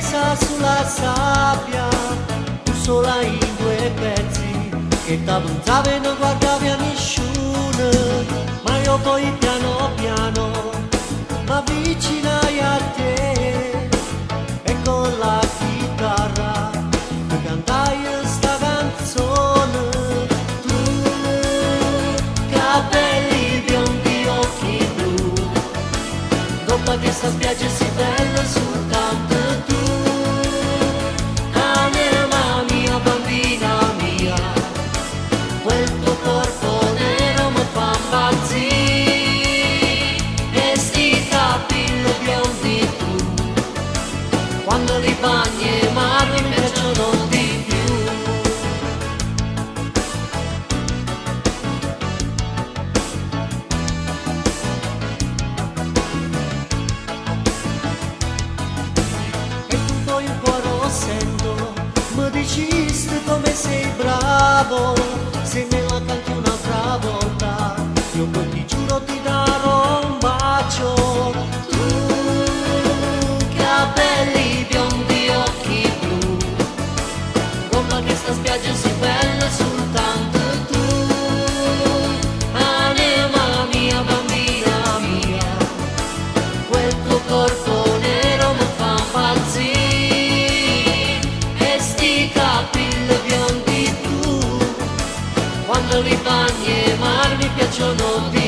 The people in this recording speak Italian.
stesa sulla sabbia, tu sola in due pezzi, che t'avanzavi e non guardavi a nessuno, ma io poi piano piano m'avvicinai a te e con la chitarra ti cantai sta canzone. Tu, capelli biondi, occhi blu, dopo che sta spiaggia si bella soltanto tu. Anima mia, bambina mia, quel tuo corpo nero mi fa impazzire, e sti capelli biondi tu, quando li bagni e mari mi piacciono di più. E tu poi il cuore lo sento, mi dicesti come sei bravo, se me la canti un'altra volta, io poi ti giuro ti darò un bacio. Tu, capelli biondi, occhi blu, Roma che sta spiaggia si bella soltanto tu. Anima mia, bambina mia, quel tuo corpo nero mi fa impazzire, e sti capelli biondi tu, quando li bagni e mar mi piacciono di